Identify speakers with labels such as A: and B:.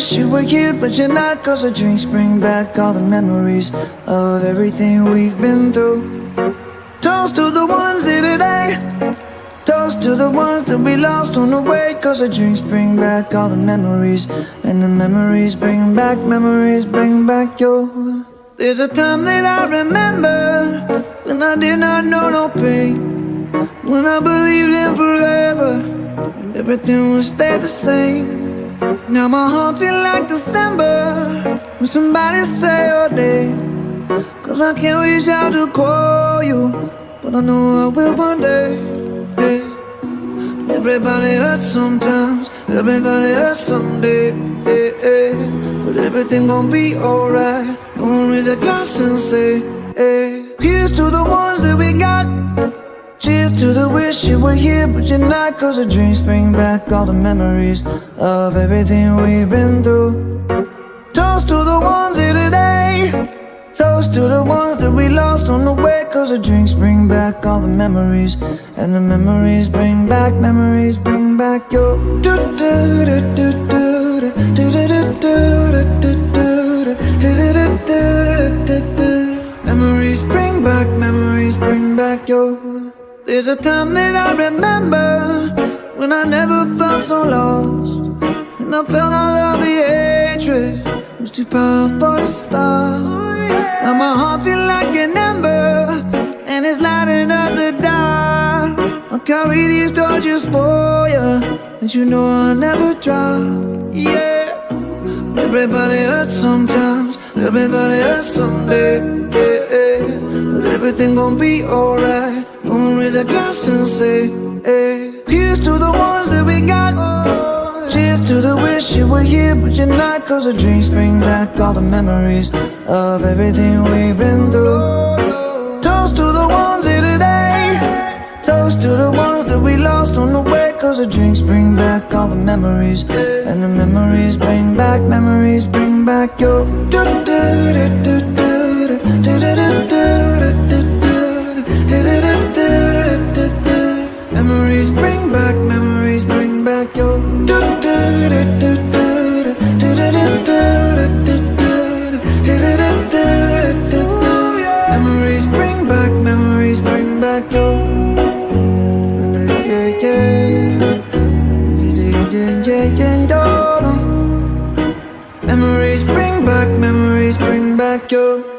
A: wish you were here, but you're not. Cause the drinks bring back all the memories of everything we've been through. Toast to the ones here today, toast to the ones that we lost on the way. Cause the drinks bring back all the memories, and the memories bring back your. There's a time that I remember when I did not know no pain, when I believed in forever and everything would stay the same. Now my heart feel like December when somebody say your name. Cause I can't reach out to call you, but I know I will one day, yeah. Everybody hurts sometimes, everybody hurts someday, yeah, yeah. But everything gon' be alright. Gonna raise a glass and say, hey. Here's to the ones that we got, cheers to the wish you were here, but you're not. Cause the drinks bring back all the memories of everything we've been through. Toast to the ones here today, toast to the ones that we lost on the way. Cause the drinks bring back all the memories, and the memories bring back your. Memories bring back your. There's a time that I remember when I never felt so lost, and I felt all of the hatred was too powerful to stop. Now my heart feel like an ember, and it's lighting up the dark. I'll carry these torches for you, and you know I'll never drop, yeah. Everybody hurts sometimes, everybody hurts someday, yeah, yeah. But everything gon' be alright. Gonna raise a glass and say, hey. Here's to the ones that we got, cheers to the wish you were here, but you're not. Cause the drinks bring back all the memories of everything we've been through. Toast to the ones here today, toast to the ones that we lost on the way. Cause the drinks bring back all the memories, and the memories bring back your. Memories bring back your. Memories bring back your. Memories bring back your.